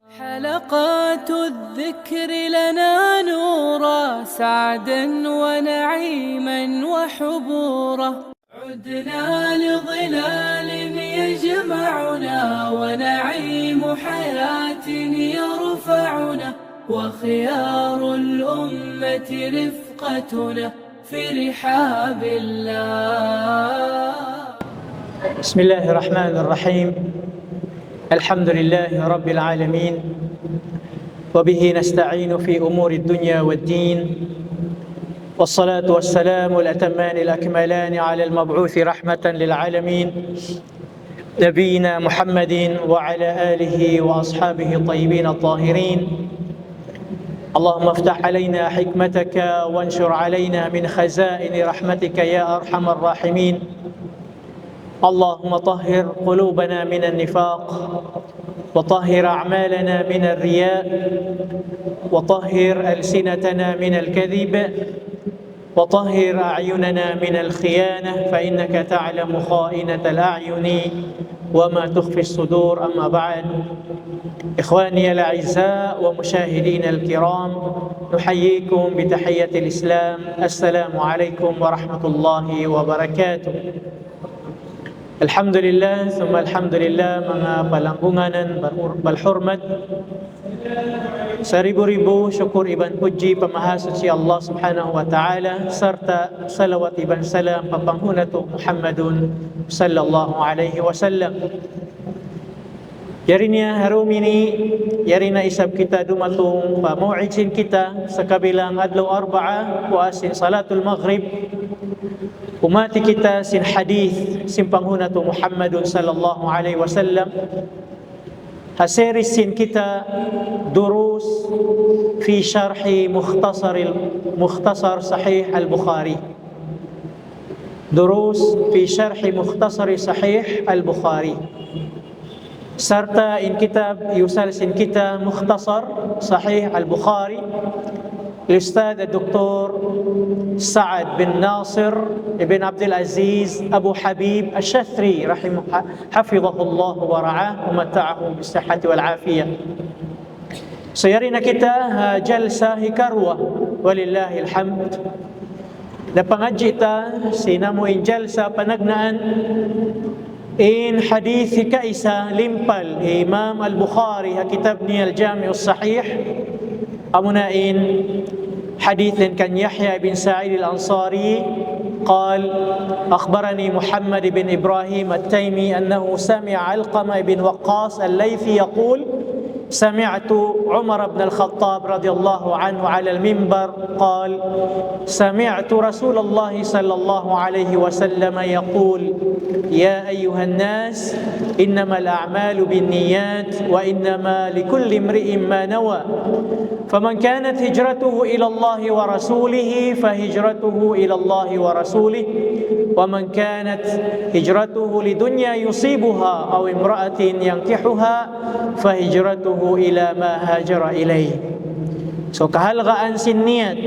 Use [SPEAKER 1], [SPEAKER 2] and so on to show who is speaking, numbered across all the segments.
[SPEAKER 1] حلقات الذكر لنا نورا سعدا ونعيما وحبورا، عدنا لظلال يجمعنا ونعيم حياة يرفعنا، وخيار الأمة رفقتنا في رحاب الله.
[SPEAKER 2] بسم الله الرحمن الرحيم. الحمد لله رب العالمين، وبه نستعين في أمور الدنيا والدين، والصلاة والسلام الأتمان الأكملان على المبعوث رحمة للعالمين نبينا محمد وعلى آله وأصحابه الطيبين الطاهرين. اللهم افتح علينا حكمتك وانشر علينا من خزائن رحمتك يا أرحم الراحمين. اللهم طهر قلوبنا من النفاق، وطهر أعمالنا من الرياء، وطهر ألسنتنا من الكذب، وطهر أعيننا من الخيانة، فإنك تعلم خائنة الأعين وما تخفي الصدور. أما بعد، إخواني الأعزاء ومشاهدين الكرام، نحييكم بتحية الإسلام. السلام عليكم ورحمة الله وبركاته. Alhamdulillah, summa alhamdulillah, mga palangkunganan balhurmat, seribu-ribu syukur iban puji pamahasud si Allah subhanahu wa ta'ala, serta salawat iban salam papanghunatu Muhammadun sallallahu alaihi wasallam. Yarinya harum ini, yarina isab kita dumatung pamau'idsin kita sa kabilang adlaw arba'a puasin salatul maghrib. Umati kita sin hadith sin panghunatu Muhammadun sallallahu alaihi wasallam. Haseris sin kita durus fi syarhi mukhtasar sahih al-Bukhari. Durus fi syarhi mukhtasar sahih al-Bukhari. Serta in kitab yusal sin kita mukhtasar sahih al-Bukhari الأستاذ الدكتور سعد بن ناصر بن عبد العزيز أبو حبيب الشثري حفظه الله ورعاه ومتعه بالصحة والعافية. سيرنا kita جلسة hikarwa ولله الحمد. Napangadji ta sinamo in jalsa panagnaan in hadith kaisa limpal Imam al-Bukhari kitab ni al-Jami' as-Sahih. أمنائن حديث كان يحيى بن سعيد الأنصاري قال أخبرني محمد بن إبراهيم التيمي أنه سمع علقمة بن وقاص الليثي يقول سمعت عمر بن الخطاب رضي الله عنه على المنبر قال سمعت رسول الله صلى الله عليه وسلم يقول يا أيها الناس إنما الأعمال بالنيات وإنما لكل امرئ ما نوى فمن كانت هجرته إلى الله ورسوله فهجرته إلى الله ورسوله ومن كانت هجرته لدنيا يصيبها أو امرأة ينكحها فهجرته إلى ما هاجر إليه. So kahalgaan sin niyat.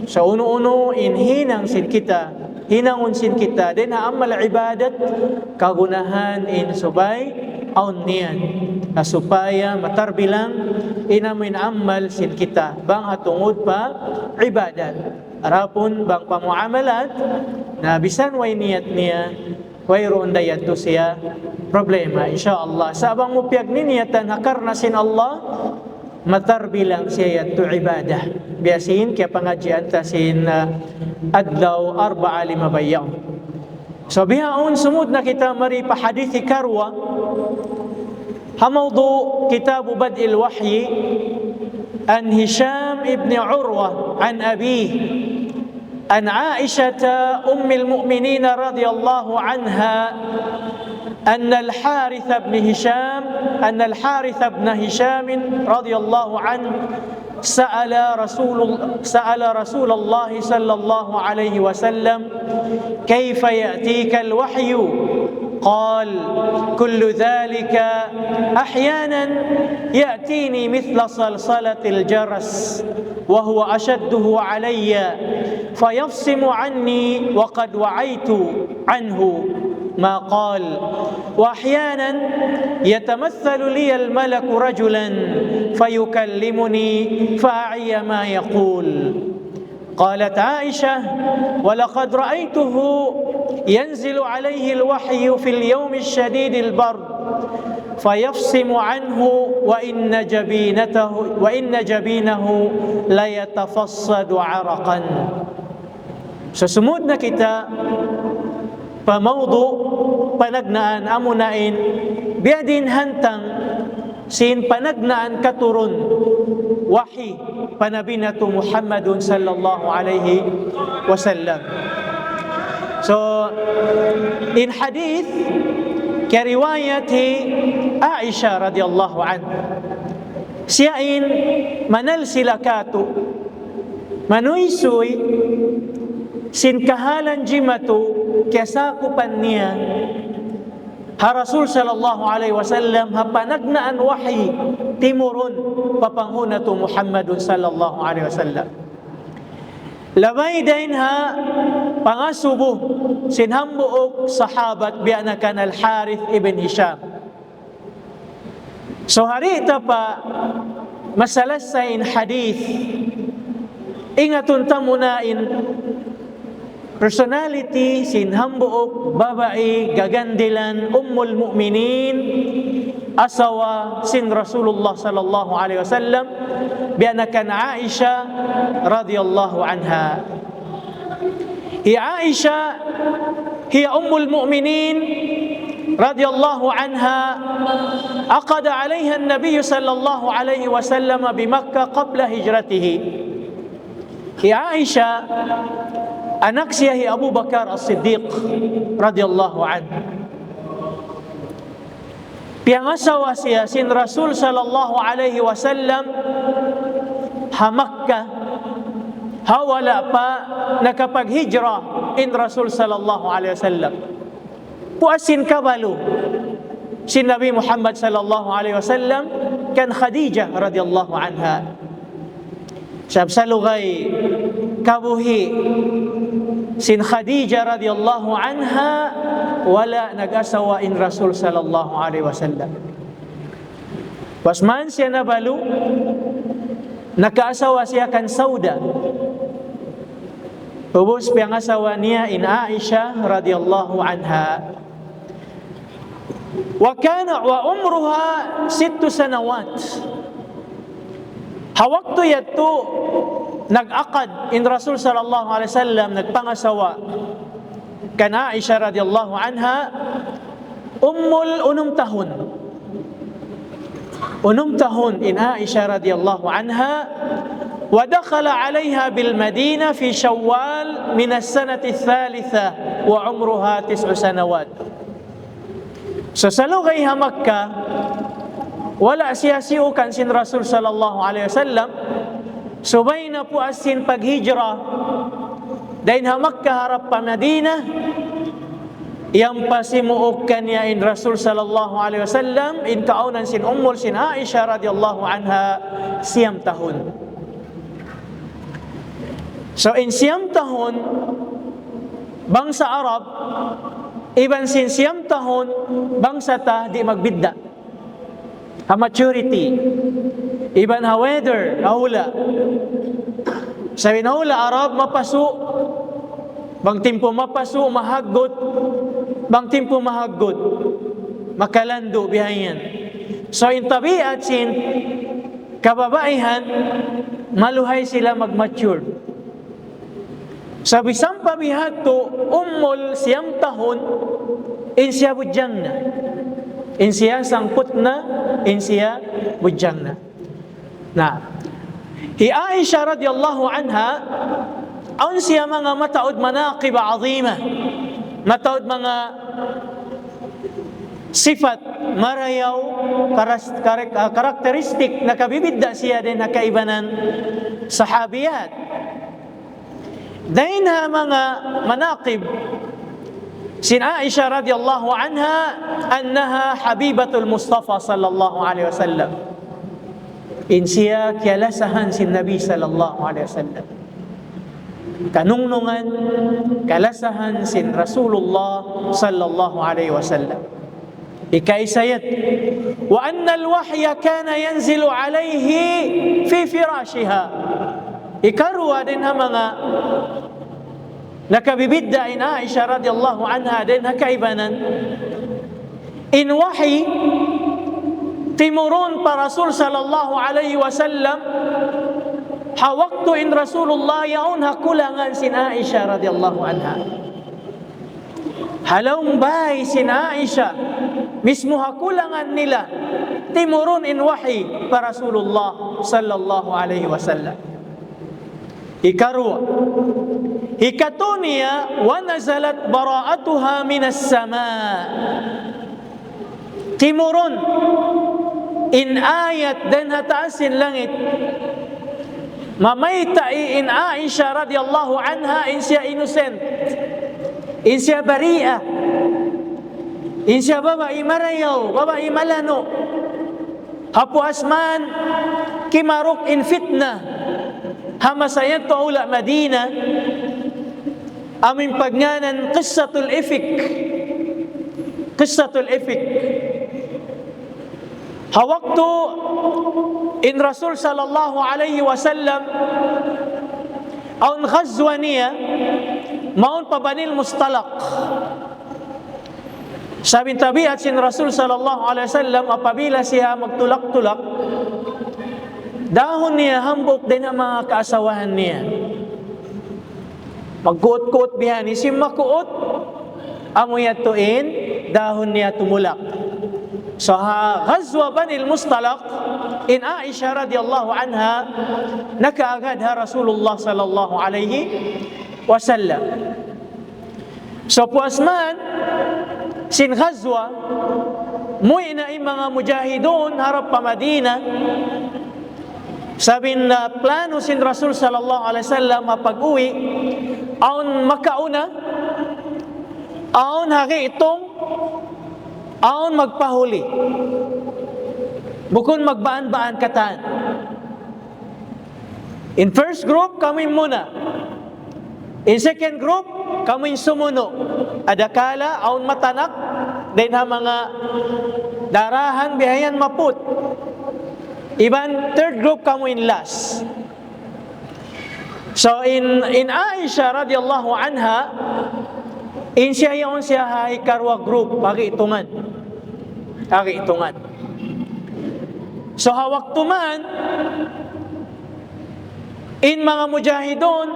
[SPEAKER 2] So uno-uno in hinang sin kita, hinangon sin kita din amal ibadat kagunahan in subay aun niyat. Supaya matarbilang inamin amal sin kita bang hatungod pa ibadat. Arapun bang pamuamalat na bisan way niyat niya wayroon dayat to siya problema insyaallah. Sabang mo piyag niniyatan hakarna sin Allah matarbilang siya to ibadah. Biasin kaya pangadjian ta sin adlaw arba'a lima bayaw. So bihaon sumud na kita mari pa hadithi karwa. موضوع كتاب بدء الوحي عن هشام ابن عروة عن أبيه عن عائشة أم المؤمنين رضي الله عنها أن الحارث بن هشام رضي الله عنه سأل رسول الله صلى الله عليه وسلم كيف يأتيك الوحي قال كل ذلك أحيانا يأتيني مثل صلصلة الجرس وهو أشده علي فيفصم عني وقد وعيت عنه ما قال وأحيانا يتمثل لي الملك رجلا فيكلمني فأعي ما يقول. قالت عائشة ولقد رأيته ينزل عليه الوحي في اليوم الشديد البرد فيفصم عنه وإن جبينه ليتفصد عرقا. Susunod na kita pamawdu panagnaan amunain biadin hantang sin panagnaan katurun wahi panabinatu Muhammadun sallallahu alaihi wasallam. So in hadith kariwayati Aisyah radhiyallahu anha siyain manal silakatu manuisuy sin kahalan jimatu kesakupan niya ha Rasul sallallahu alaihi wasallam ha panagnaan wahi timurun papanghunatu Muhammadun sallallahu alaihi wasallam. Labay dahin ha pangasubo sin hambuok sahabat bianakan al-Harith ibn Hisham. So hari ita pa masalasain hadith ingatun tamunain personality sin hambuok babae gagandilan ummul mu'minin asawa sin Rasulullah sallallahu alaihi wasallam bianakan Aisyah radhiyallahu anha. Hi Aisyah hiya ummul mu'minin radhiyallahu anha aqada 'alayha an-nabiy sallallahu alaihi wasallam bi Makkah qabla hijratihi. Hi Aisyah anak siya hi Abu Bakar As-Siddiq radhiyallahu anhu. Piangasawa siya sin Rasul sallallahu alaihi wasallam ha Makkah ha wala pa nakapaghijrah in Rasul sallallahu alaihi wasallam. Puasin kabalo sin Nabi Muhammad sallallahu alaihi wasallam kan Khadijah radhiyallahu anha. Sa lugay kabuhi sin Khadijah radhiyallahu anha wala nag-asawa in Rasul sallallahu alaihi wasallam. Wasman siya nabalu nakaasawa siya kan Sauda. Ubos piyang asawa niya in Aisha radhiyallahu anha. Wa umruha 6 sanawat. Hawakto yato nag-akad in Rasul sallallahu alaihi wasallam nagpangasawa kan Aisha radhiyallahu anha unum tahun in Aisha radhiyallahu anha wa dakhala 'alayha bil Madinah fi Shawwal min as-sanati ats-tsalitsa wa umruha 9 sanawat. So sa lugay ha Makkah wala siya siukan sin Rasul sallallahu alaihi wasallam subay na po asin paghijra dahin ha Makkah harap pa Madinah yang pasimuok kanya in Rasul sallallahu alaihi wasallam in kaunan sin ummul sin Aisha radhiyallahu anha 9 tahun. So in 9 tahun bangsa Arab iban sin 9 tahun bangsa ta di magbidda ha maturity iban ha weather haula sabi na hula Arab mapasu bang timpo mapasu mahagot bang timpo mahagot makalando bihayan. So in tabiat sin kababaihan maluhay sila magmature. Sabi sampa bihato ummul 9 tahun in siya budyang na in siya sangput na in siya budyang na. Hi Aisha radhiyallahu anha aun siya mga mataod manaqib azima mataod mga sifat marayaw karakteristik na kabibidda siya din na kaibanan sahabiyat. Dahin ha mga manaqib sin Aisha radhiyallahu anha annaha habibatul Mustafa sallallahu alaihi wasallam. In siya kialasahan sin Nabi sallallahu alaihi wasallam. kanungnungan, kalasahan sin Rasulullah sallallahu alaihi wasallam. Ikaisayat, wa anna al-wahya kana yanzilu alayhi fi firashiha. Ikarwa din ha mga nakabibidda in Aisha radhiyallahu anha din hakaibanan. In wahi timurun pa Rasul sallallahu alaihi wasallam hawaktu in Rasulullah yaun hakulangan sin Aisha radhiyallahu anha. Halong bay sin Aisha mismo hakulangan nila timurun in wahi pa Rasulullah sallallahu alaihi wasallam. Ikarwa hikatuniya wa nazalat bara'atuha minas sama'. Timurun in ayat dan hataasin langit mamaytai in Aisha radhiyallahu anha in siya innocent, in siya bari'a, in siya babae marayaw, babae malano, hapu asman kimaruk in fitna hamasayat to ula Madina amin pagnganan qissatul ifk, qissatul ifk. Hawaktu in Rasul sallallahu alaihi wasallam aun ghazwa niya maun pabanil mustalaq. Sabi tabiat sin Rasul sallallahu alaihi wasallam apabila siya magtulak-tulak dahon niya hambok din ang mga kaasawahan niya. Magkuot-kuot bihani si makuot amoy atuin dahon niya tumulak. So ghazwa banil mustalaq in Aisha radhiyallahu anha nakaagad ha Rasulullah sallallahu alaihi wasallam. So puasman sin ghazwa muy na mga mujahidon harap pa Madina. Sabi na plano sin Rasul sallallahu alaihi wasallam mapag-uwi aun makauna aun hari itong aun magpahuli bukon magbaan-baan katan. In first group kami muna, in second group kami sumuno, adakala aun matanak din ha mga darahan bihayan maput. Iban third group kami in last. So in Aisha radhiyallahu anha in siya yung siya hay karwa group pagi itungan. Pagi itungan. So hawak tuman in mga mujahidon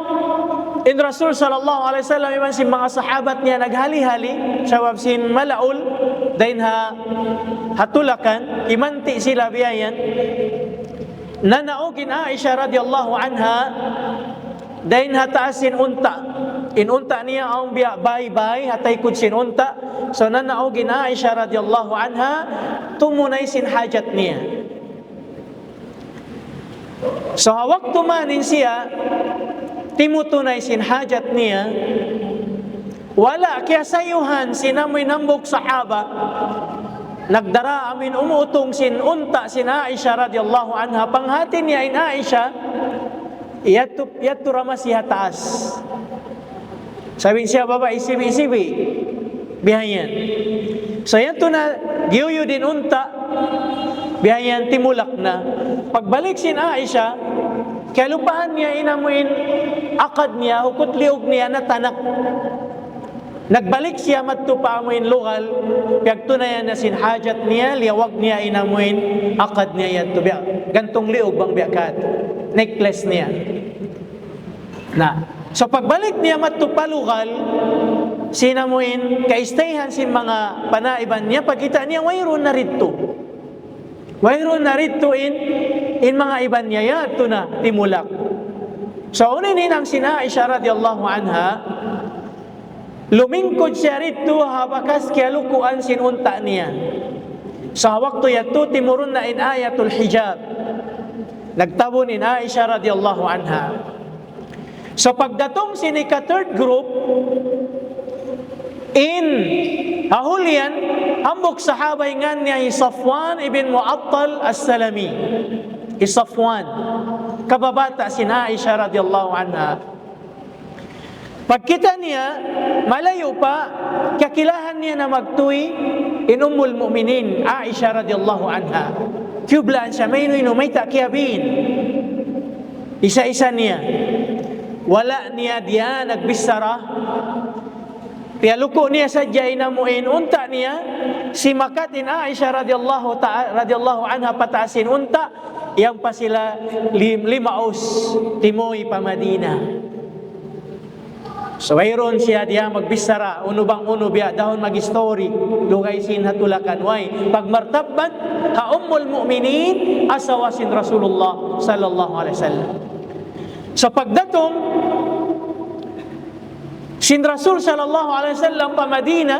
[SPEAKER 2] in Rasul sallallahu alaihi wasallam iban si mga sahabat niya naghali-hali sabab sin malaul dain ha hatulakan imanti sila biyayan nanaugin Aisha radhiyallahu anha dain hataasin unta in unta niya ang bay-bay hatay kud sin unta. So nanaugin Aisha radhiyallahu anha tumunay sin hajat niya. So hawak tumanin siya timutunay sin hajat niya wala kaya sayuhan sinamoy nambok sahaba nagdara amin umutong sin unta sin Aisha radhiyallahu anha panghatin niya in Aisha yatu ramas siya taas. Sabi siya baba isibi-isibi bihayan. So yato na giyuyo din unta bihayan timulak na. Pagbalik sin Aisha kalupahan niya inamuin akad niya hukot liog niya na tanak. Nagbalik siya mattupa amuin lugal pagtunayan na sin hajat niya liawag niya inamuin akad niya yato biya gantong liog bang biyakat necklace niya na. So pagbalik niya mattupalugal sinamuin kaistayhan sin mga panaiban niya pagkita niya wayron na rito. Wayron na rito in mga iban niya yato na timulak. So unin ang sin Aisha radhiyallahu anha lumingkod siya rito habakas kaya lukuan sin unta niya. Sa waktu yato timurun na in ayatul hijab. Nagtabon in Aisha radhiyallahu anha. So pagdatong sinika third group in ahulyan hambok sahabay nga niya Safwan ibn Mu'attal as-Salami. Safwan kababata sin Aisha radhiyallahu anha. Pagkita niya, malayo pa, kakilahan niya na magtuwi in Ummul Mu'minin, Aisha radhiyallahu anha. Kiblaan siya, may takiyabin. Isa-isa niya. Wala niya diya nagbisara. Pialuko niya sadya inamuin, unta niya, si makatin Aisha radhiyallahu anha pataasin, unta, yang pa sila limaos, timoy pa Madina. So mayroon siya diya magbisara, uno bang uno biya, dahon mag-story, lugay sin hatulakan, way, pagmartaban, ha Ummul Mu'minin, asawasin Rasulullah sallallahu alaihi wasallam. So pagdatong, sin Rasul sallallahu alaihi wasallam pa Madina,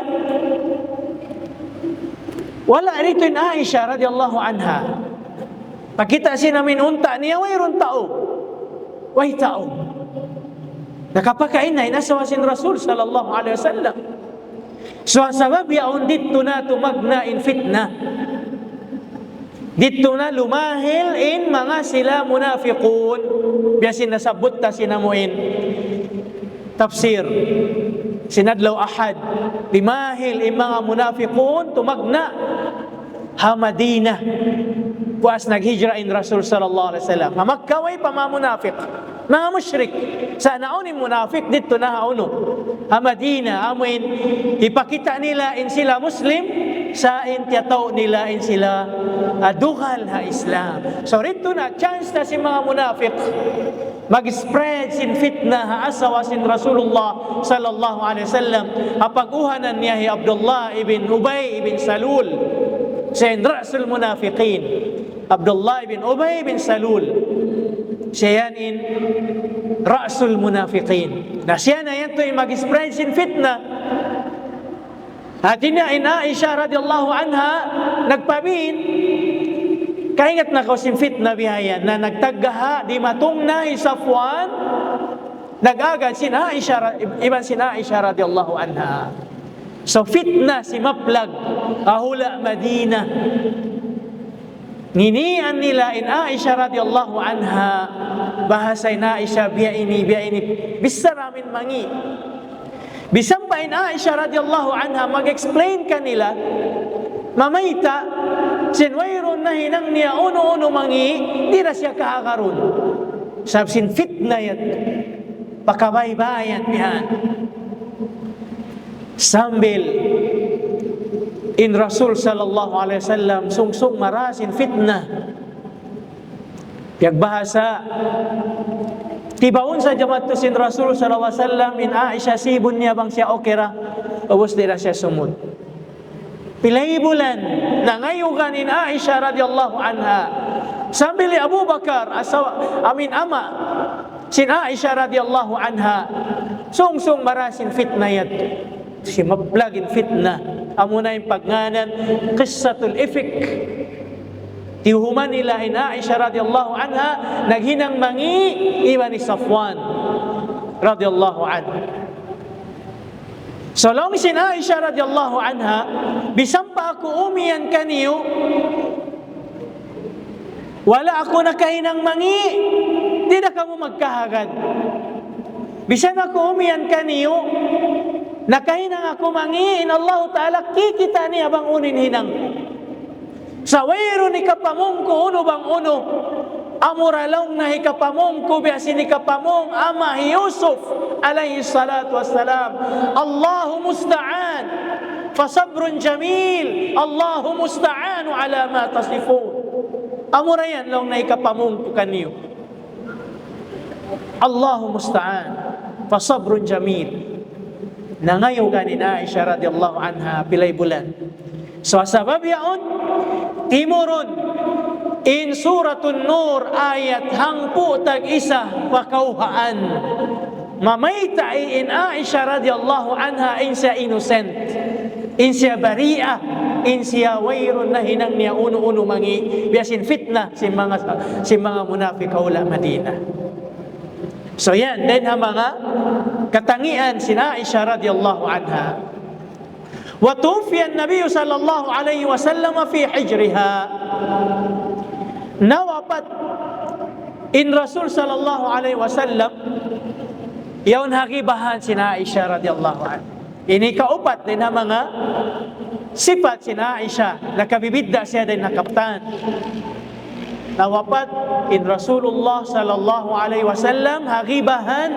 [SPEAKER 2] wala rito in Aisha radhiyallahu anha. Pakita sinamin unta niya, mayroon tao. Way tao. Nakapakain na inasawasin Rasul sallallahu alaihi wasallam. So sabab yaon dito na tumagna in fitna. Dito na lumahil in mga sila munafiqun. Biyasin nasabot ta sinamuin. Tafsir. Sinadlaw ahad. Limahil in mga munafiqun tumagna ha Madinah. Buas naghijra in Rasul sallallahu alaihi wasallam. Mamakaway pa mga munafiq. Mga musyrik. Sa naunin munafik dito na hauno. Ha Madina, amuin, ipakita nila in sila Muslim, sa intiyataw nila in sila duhal ha Islam. So rito na, chance na si mga munafik mag-spread sin fitna ha asawa sin Rasulullah sallallahu alaihi wasallam. Apag-uhanan niya hi Abdullah ibn Ubay ibn Salul. Siya rasul munafiqin. Abdullah ibn Ubay ibn Salul. Siya yan in Rasul Munafiqin. Na siya na yan to yung mag-spread sin fitna. At ina in Aisha radhiyallahu anha nagpabin kaingat na ko sin fitna bihayan na nagtaggaha di matungna hi Safwan nagagad sin Aisha iban sin Aisha radhiyallahu anha. So fitna si maplag ahula Madina. Nginian nila in Aisha radhiyallahu anha bahasay na Aisha biya ini bisa ramin mangi bisang pa in Aisha radhiyallahu anha mag-explain kanila mamaita sinwayron na hinang niya uno mangi di na siya kaagaron sabsin fitna yat pakabaybayan bihan sambil in Rasul sallallahu alaihi wasallam sungsung marasin fitnah. Yang bahasa tibaon sa jamaat to sin Rasul sallallahu alaihi wasallam in Aisha sibun niya bang siya okera ubos dira siya sumud. Pilay bulan nangayugan in Aisha radhiyallahu anha sambil Abu Bakar ama sin Aisha radhiyallahu anha sungsung marasin fitnah yat si maplagin fitnah. Amo na yung pagnganan qissatul ifk tihuman nila in Aisha radhiyallahu anha naghinang mangi iwan ni Safwan radhiyallahu anha. So long sin Aisha radhiyallahu anha bisan pa ako umiyan kaniyo wala ako nakahinang mangi di na kamo magkahagad bisan ako umiyan kaniyo nakahinang ako mangiin Allah Ta'ala kikita niya bang unin hinang sa wayro ni kapamungko uno bang uno amuralong na hikapamungko biasin ni kapamung ama Yusuf alayhi salatu wassalam Allahu musta'an fasabrun jamil Allahu musta'anu ala ma tasifun amurayan long na hikapamungko kaniyo Allahu musta'an fasabrun jamil nangayo ganin Aisha radhiyallahu anha pilay bulan. So sabab yaon timurun in suratun Nur ayat hangpu tag isa pakauhaan mamaita in Aisha radhiyallahu anha in siya innocent in siya bari'ah in siya wayrun na hinang niya uno mangi biasin fitna si mga munafik kaula Madina. So yan, then ang mga katangian si Aisha radhiyallahu anha. Wa tufiya an-nabiy sallallahu alayhi wa sallam fi hijriha. Nawapat in Rasul sallallahu alayhi wa sallam Iyon hagibahan sina Aisha radhiyallahu anha. Ini kaupat din ang mga sifat sina Aisha. Nakabibidda siya din nakaptan. Nawapat in Rasulullah sallallahu alaihi wasallam hagibahan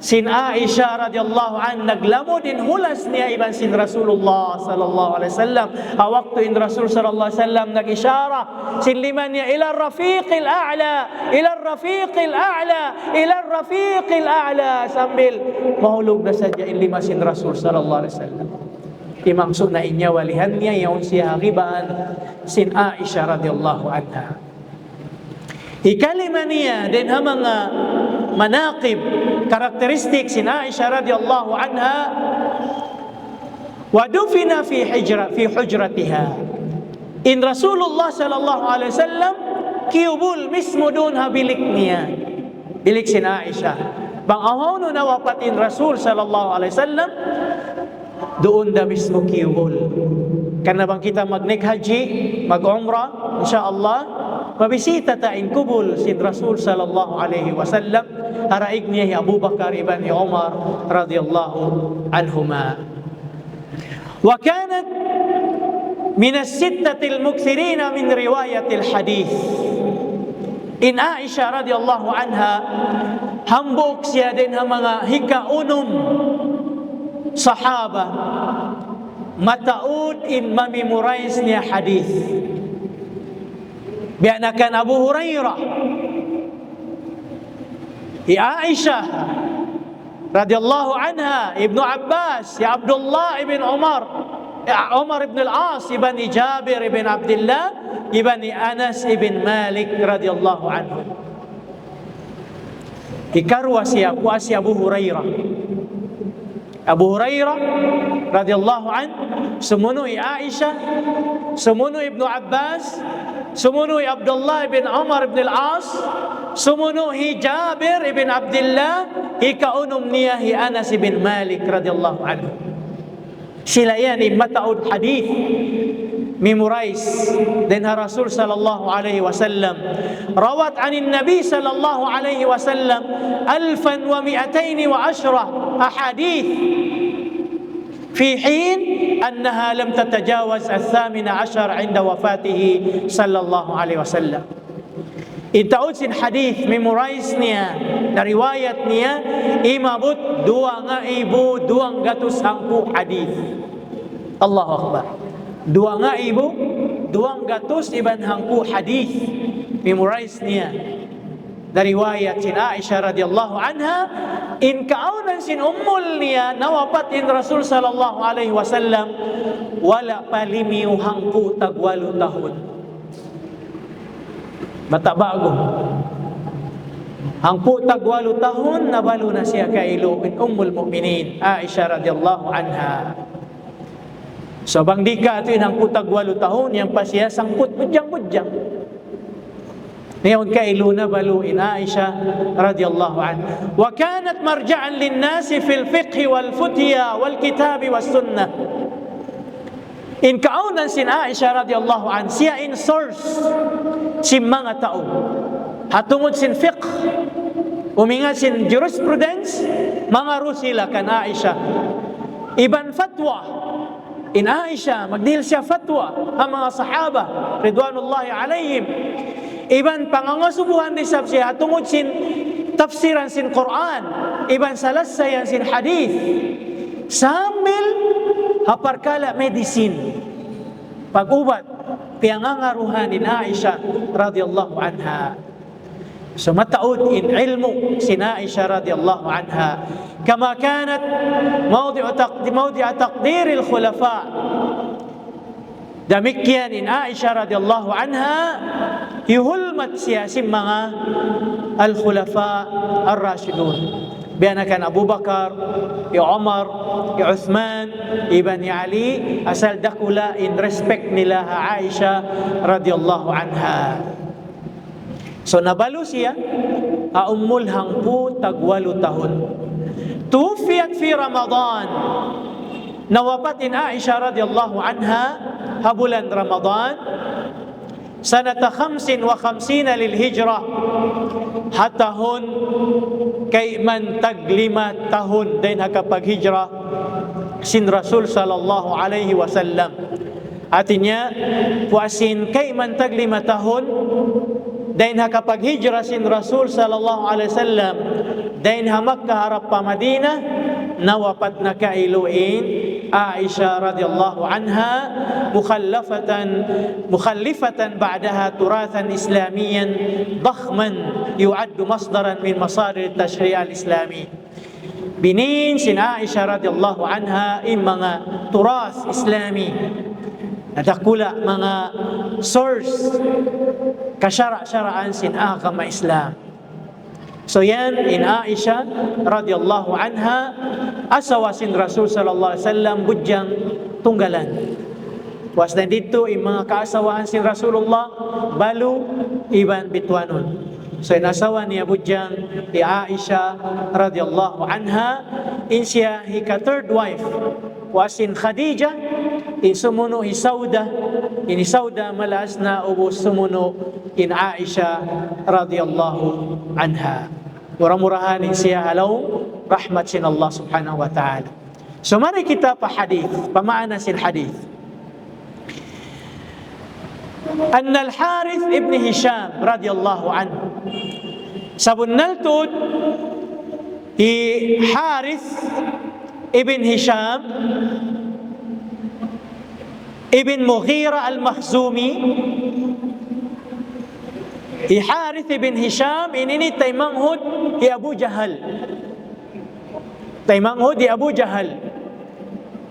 [SPEAKER 2] sin Aisha radhiyallahu anha naglamo din hulas niya iban sin Rasulullah sallallahu alaihi wasallam. Waktu in Rasul sallallahu alaihi wasallam nag-isyara sin liman niya ila rafiqil a'la, ila rafiqil a'la, ila rafiqil a'la, sambil mahulog na sadya in lima sin Rasul sallallahu alaihi wasallam. Imam sunna inya walihan niya yaun siya hagibahan sin Aisha radhiyallahu anha. Ikalima niya din ha mga manaqib, karakteristik sin Aisha radhiyallahu anha. Wa dufina fi hujratiha. In Rasulullah sallallahu alaihi wasallam kiyubul mismo doon ha bilik niya. Bilik sin Aisha. Bang ahaw no nawapat in Rasul sallallahu alaihi wasallam doon da mismo kiyubul. Karena bang kita magnik haji, mag-umrah, insyaallah, mabisita ta in kubul sin Rasul sallallahu alaihi wasallam, haraig niya Abu Bakar ibn Umar radhiyallahu anhuma. Wa kanat min as-sittati al-mukthirin min riwayat al-hadith. In Aisha radhiyallahu anha hambok siya din ang mga hikaunum sahaba mataud in memorize niya hadis. Bianakan Abu Hurairah, Aisyah radhiyallahu anha, Ibnu Abbas, ya Abdullah ibn Umar, Umar ibn al-As ibn Jabir ibn Abdullah ibn Anas ibn Malik radhiyallahu anhu. Ikarwa siya kuasi Abu Hurairah. Abu Hurairah radhiyallahu an, sumunui Aisyah, sumunui Ibnu Abbas, sumunui Abdullah bin Umar bin Al-As, sumunui Jabir bin Abdullah, ikaunum niya Anas bin Malik radhiyallahu anhu. Sila yan mataud hadith, memorize dan Rasul sallallahu alaihi wasallam rawat anin Nabi sallallahu alaihi wasallam 1210 ahadith fi hin annaha lam tatajawaz al-18 inda wafatihi sallallahu alaihi wasallam. Itaud sin hadith memorize niya na riwayat niya imabot 2,210 hadith. Allahu akbar. 2,210 hadith memorize niya na riwayat sin Aisha radhiyallahu anha. In kaunan sin ummul niya nawapat in Rasul sallallahu alaihi wasallam wala palimiu hangku tagwalu tahun. Bata bago. Hangku tagwalu tahun nabalo na siya kailo in ummul mu'minin Aisha radhiyallahu anha. So bang di ka ito inang putag 8 tahun yang pa siya sangkut budyang-budyang. Ngayon kailo na baluin Aisha radhiyallahu anha. Wa kanat marja'an lin-nasi fil fiqh wal futya wal kitab was sunnah. In kaunan sin Aisha radhiyallahu anha siya in source sin mga tao. Hatungod sin fiqh, umingat sin jurisprudence, mga rusila kan Aisha. Iban fatwa in Aisha, magdil siya fatwa ang mga sahaba ridwanullahi alaihim. Iban pangangasubuhan di sab siya tungod sin tafsiran sin Quran, iban salassayan sin hadith, sambil haparkala medicine, pag-ubat piangangaruhan in Aisha radhiyallahu anha. So mataud in ilmu sin Aisha radhiyallahu anha kama kanat mawdi'u taqdir al-khulafa. Demikian in Aisha radhiyallahu anha yuhulmat siya si mga al-khulafa ar-rashidun. Bianakan Abu Bakar, ya Umar, ya Uthman, ibn Ali, asal dakula in respect nila Aisha radhiyallahu anha. So nabalo siya ummul hangpu tagwalu tahun. Tufiyat fi Ramadan. Nawapat in Aisha radhiyallahu anha habulan Ramadan. sanata 55 lilhijrah, hatahon kay man tag 5 tahun din hakapaghijrah sin Rasul sallallahu alaihi wasallam. Artinya puasin kay man tag 5 tahun din hakapaghijrah sin Rasul sallallahu alaihi wasallam din hamak kaharap pa Madinah, nawapat na kailuin Aisyah radhiyallahu anha mukhallifatan ba'daha turathan islamiyan dakhman yu'addu masdaran min masadir tashri' al-islami. Binin sin Aisyah radhiyallahu anha in mga turas islami, nadakula mga source kasyara-syaraan sin agama Islam. So yan, in Aisha radhiyallahu anha, asawa sin Rasul sallallahu alaihi wasallam budyang tunggalan. Was na dito yung mga kaasawaan sin Rasulullah, balu iban bitwanon. So in asawa niya budyang Aisha radhiyallahu anha, in siya hika third wife. Was in Khadija, in sumuno Sauda, in Sauda malas na ubos sumuno in Aisha radhiyallahu anha. Murah-murahan in siya halaw rahmat sin Allah subhanahu wa ta'ala. So mari kita pa hadith, pamaana sin hadith. Anna al-Harith ibn Hisham radhiyallahu anhu, sabun naltud hi Harith ibn Hisham ibn Mughira al-Makhzumi. I Harith ibn Hisham ini taymanghud hi Abu Jahal. Taymanghud hi Abu Jahal.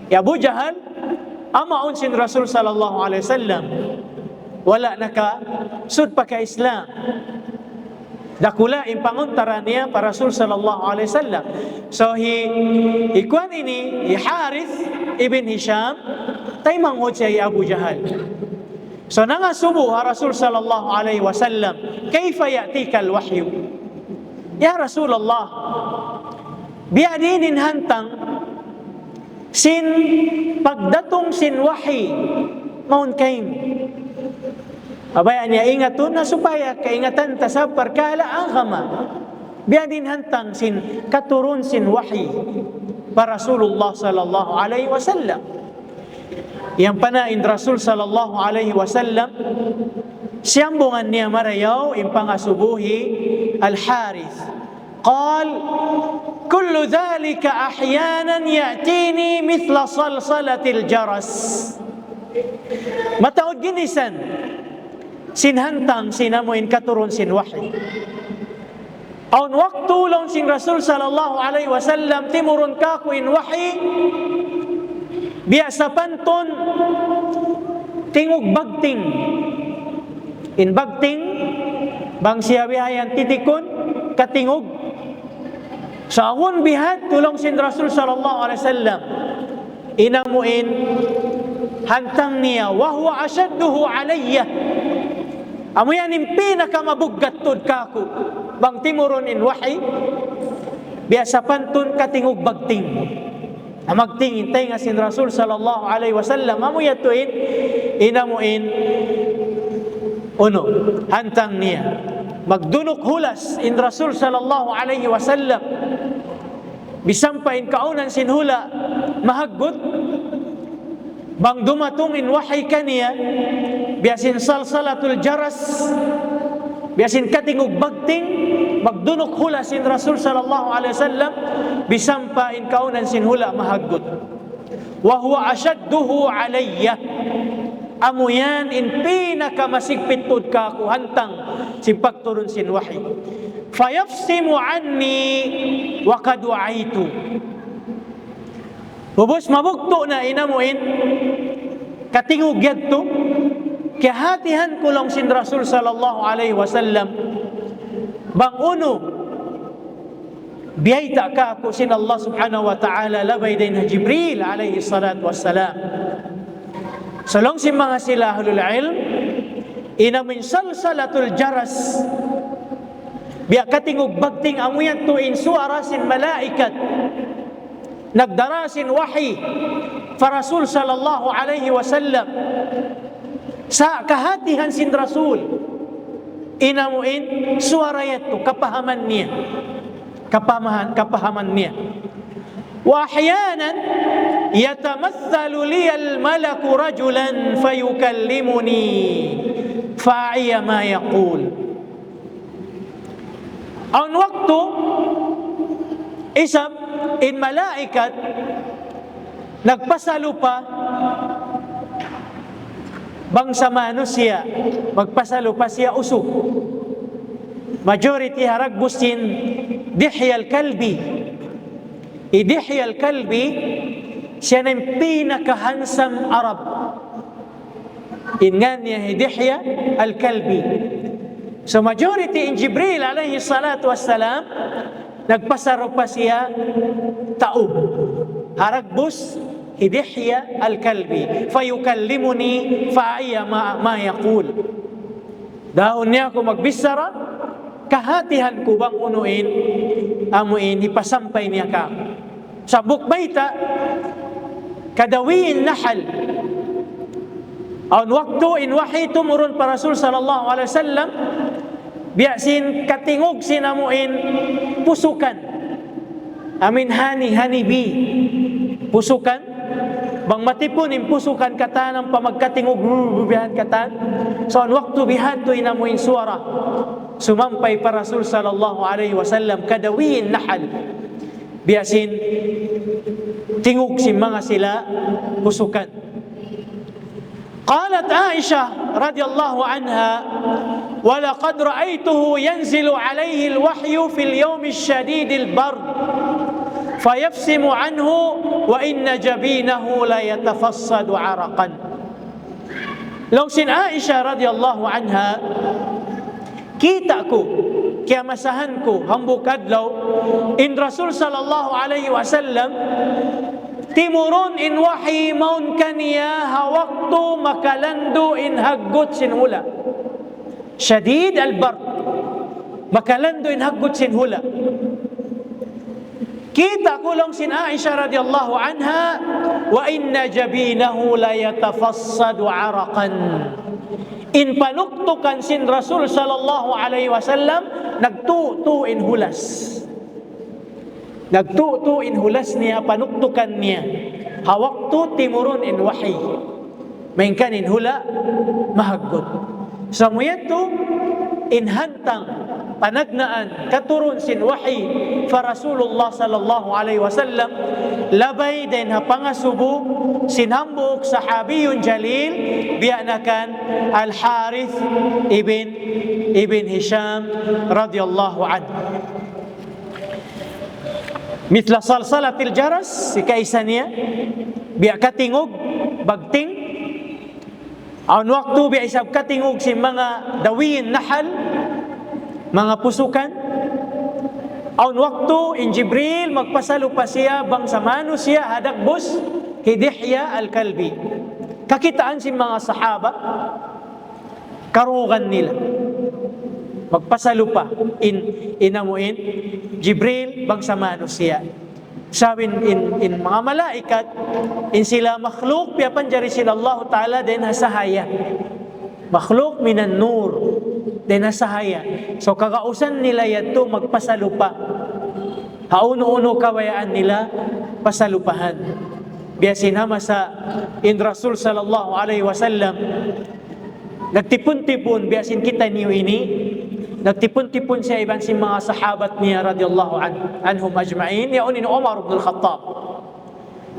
[SPEAKER 2] Ya Abu Jahal amaun sin Rasul sallallahu alaihi wasallam, wala naka sud pa ka Islam. Dakula impanguntaran niya para Rasul sallallahu alaihi wasallam. So ikuan ini hi Harith ibn Hisham taymanghud siya Abu Jahal. So nangasubo ha Rasul sallallahu alaihi wasallam, kayfa ya'tika al-wahyu? Ya Rasulullah, biadinin hantang sin pagdatong sin wahi maun kaim. Abayan niya ingatun na supaya kaingatan tasab perkala agama. Biadin hantang sin katurun sin wahi para Rasulullah sallallahu alaihi wasallam. Yang panain Rasul sallallahu alaihi wasallam siyambungan niya marayaw impangasubuhi al-Harith. Qal kullu dhalika ahyanan ya'tini mithla salsalatil jaras. Mataod ginisan sinhantang sinamuin katurun sin wahi. Aun waktu long sin Rasul sallallahu alaihi wasallam timurun kakuin wahi, biasa pantun tingog bagting. In bagting bang siya bihayan titikon katingog. Sa awon bihat tulong sin Rasul sallallahu alaihi wasallam inamuin hantang niya wa huwa ashadduhu alayya. Amo yan yung pinakamabuggat tod kako bang timurun in wahi, biasa pantun katingog bagting. Magtingin tayo nga sin Rasul sallallahu alaihi wasallam amo yatuin inamuin uno hantang niya magdunok hulas in Rasul sallallahu alaihi wasallam bisampain kaunan sin hula mahaggot bang dumatungin wahi kaniya biasin salsalatul jaras, biasin katingog bagting magdunok hula sin Rasul sallallahu alaihi wasallam bisampain kaunan sin hula mahaggot. Wa huwa ashadduhu alayya, amo yan in pinakamasigpit pod kako hantang si pagturun sin wahi. Fayafsimu anni wa qad wa'aitu. Ubos mabugto na inamuin katingog yadto kaya hatihan ko lang sin Rasul sallallahu alaihi wasallam bang uno biyayta ka ako sin Allah subhanahu wa ta'ala labay din na Jibril alaihi salatu wassalam. So long si mga sila hulul ilm inamin salsalatul jaras biya katingog bagting amuyan to in suarasin malaikat nagdarasin wahi fa Rasul sallallahu alaihi wasallam Sa kahatihan sin Rasul, inamuin suara yato, kapahaman niya. Kapahaman niya. Wa ahyanan yatamathalu liyal malaku rajulan fayukallimuni fa'iya ma yaqul. Ang waktu isab in malaikat nagpasalupa bangsa manusia, magpasalupa siya usog. Majority haragbusin Dihya al-Kalbi. Dihya al-Kalbi, siya na yung pinakahansam Arab. Ingan niya Dihya al-Kalbi. So majority in Jibril alayhi salatu wassalam, nagpasarupa siya taob. Haragbus Dihya al-Kalbi. Fayukallimuni fa'iya ma yaqul. Dahon niya ako magbisara, kahatihan ko bang unuin, amuin, ipasampay niya ka. Sa bukbayta, kadawiin nahal. Ang waktu in wahi tumurun pa Rasul sallallahu alaihi wasallam, biyasin katingog sinamuin pusukan. Amin hani-hanibi. Pusukan. Bang matipun in pusukan kata ng pamagkatingog bihan katan. So ang waktu bihan to inamuin suara. Sumampay pa Rasul sallallahu alaihi wasallam kadawiin nahal. Biyasin tingog si mga sila pusukan. Qalat Aisha radhiyallahu anha, wa laqad ra'aytuhu yanzilu alayhi al-wahyu fil yawm ash-shadid al-bard fayafsimu anhu wa inna jabinahu la yatafassadu 'araqan. Law sin Aisha radhiyallahu anha, kita ko, kaya masahan ko, hambuk adlaw, in Rasul sallallahu alaihi wasallam, timurun in wahi maun kaniya hawaktu makalandu in haggut sin hula. Shadid al-bard, makalandu in haggut sin hula. Kita ko lang sin Aisha radhiyallahu anha, wa inna jabinahu la yatafassadu 'araqan. In panuktukan sin Rasul sallallahu alaihi wasallam, nagtutu in hulas. Nagtutu in hulas niya, panuktukan niya. Hawaktu timurun in wahi. Mainkan in hula, mahagod. Sa muyato, in hantang, panagnaan, katurun sin wahi, fa Rasulullah sallallahu alaihi wasallam, labay din hapangasubo, sinhambuk sahabiyun jalil, biyanakan Al-Harith ibn Hisham radhiyallahu anhu. Mitla salsalatil jaras, si kaisa niya, biya katingog, bagting. Ang waktu biya isab katingog si mga dawiin nahal, mga pusukan. Ang waktu in Jibril magpasalupa siya bang sa manusia hadagbus Dihya al-Kalbi. Kakitaan si mga sahaba, karugan nila. Magpasalupa inamuin Jibril bang sa manusia. Sabin in mga malaikat, in sila makhluk piapan jari sila Allah Ta'ala din hasahaya. Makhluk minan nur din hasahaya. So kagausan nila yato magpasalupa. Hauno-uno kawayaan nila pasalupahan. Biyasin hama sa in Rasul sallallahu alaihi wasallam, nagtipon-tipon biyasin kita niyo ini. Nagtipon-tipon siya iban si mga sahabat niya radhiyallahu anhum ajma'in. Yaon ni Umar ibn al-Khattab.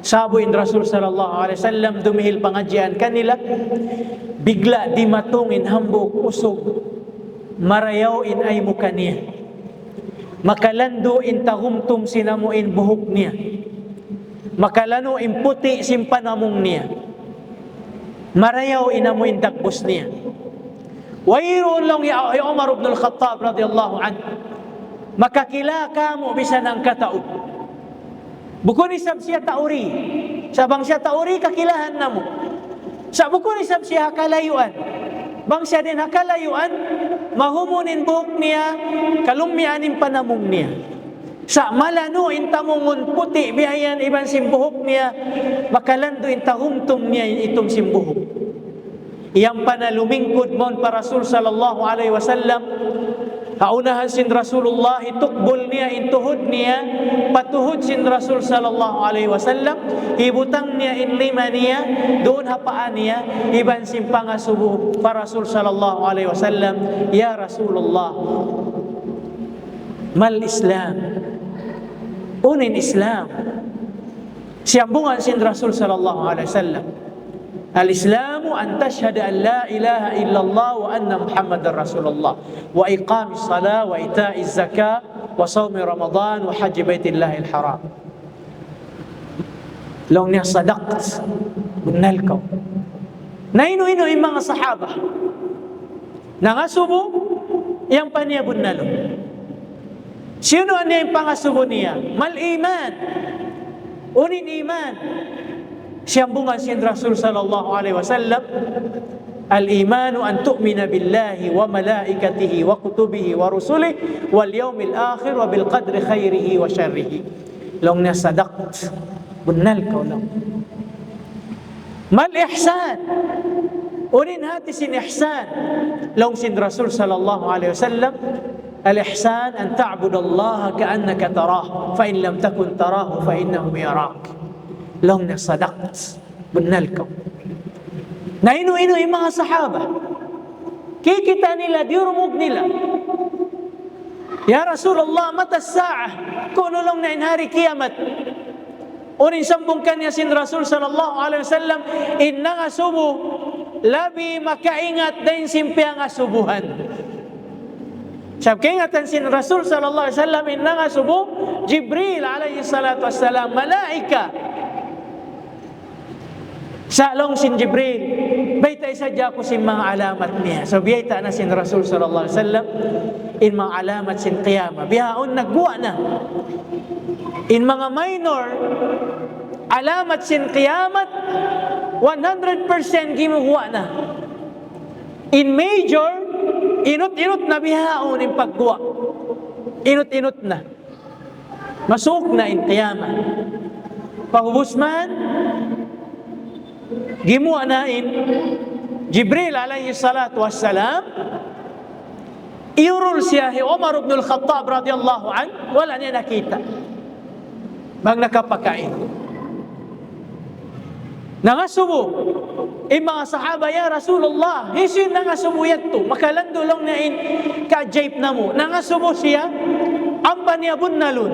[SPEAKER 2] Sabo in Rasul sallallahu alaihi wasallam dumihil pangadyan kanila, bigla di matungin hambok usog, marayaw in ay muka niya, makalando in tagumtum sinamuin buhok niya, makalano in puti simpanamong niya, marayaw inamuin dakbos niya. Wayroon lang ya Umar ibn al-Khattab radhiyallahu anhu, makakila ka mo bisan ang kataog. Bukun isab siya tauri, sabang siya tauri kakilahan na mo. Sa bukun isab siya hakalayuan, bang siya din hakalayuan, mahumunin buhok niya, kalumyanin panamong niya. Sa malano intamungon puti bihayan iban simbuhok niya, makalando intahumtum niya itong simbuhok. Iyang panalumingkod mon pa Rasul sallallahu alaihi wasallam. Kaunahan sin Rasulullah itukbol niya, intuhod niya, patuhod sin Rasul sallallahu alaihi wasallam, hibutang niya inlima niya, doon hapaan niya, iban sin pangasubo pa Rasul sallallahu alaihi wasallam, ya Rasulullah, mal Islam, unin Islam. Siyambungan sin Rasul sallallahu alaihi wasallam, al-Islamu an tashhada an la ilaha illallah wa anna Muhammadar Rasulullah wa iqamis salah wa ita'iz zakah wa sawmi Ramadan wa haji baitillahil haram. Long niya sadaqt, bunal ka. Naino-ino yung mga sahaba. Nangasubo, yang pa niya bunalo. Sino niya yung pangasubo niya? Mal iman. Unin iman. Siyambungan sin Rasul sallallahu alaihi wasallam, al-imanu an tu'mina billahi wa malaikatihi wa kutubihi wa rusulihi wal yawmil akhir wa bil qadri khairihi wa syarrihi. Long na sadaqt, bunal ka lang. Mal ihsan, unin hati sin ihsan. Long sin Rasul sallallahu alaihi wasallam, al-ihsan an ta'bud Allah ka'annaka tarah fa in lam takun tarahu fa innahu yarak. Long na sadaqt, bunal ka. Naino-ino yung mga sahaba. Kikita nila, dirumog nila. Ya Rasulullah, mata sa'a, kuno long na inhari kiamat. Unin sambung kanya sin Rasul sallallahu alaihi wasallam, inna nga subo, labi makaingat din simpiang asubuhan. Sabi ingatan sin Rasul sallallahu alaihi wasallam, inna nga subo, Jibril alaihi salatu wassalam, malaika. Salong sin Jibril, bayta isadya ko sin mga alamat niya. So biyayta na sin Rasul sallallahu alaihi wasallam, in mga alamat sin qiyamah. Bihaon nagbuwa na. In mga minor, alamat sin qiyamat, 100% gimuguwa na. In major, inut-inut na bihaon in pagguwa. Inut-inut na. Masuk na in qiyamah. Pahubos man, gimuwa na in Jibril alayhi salatu wassalam, iurul siya Umar ibn al-Khattab radiyallahu an, wala niya nakita. Bang nakapakain. Nangasubo, mga sahaba, ya Rasulullah, hisin nangasubo yato, makalando lang na in ka-jape na mo. Nangasubo siya, amba niya bunnalun.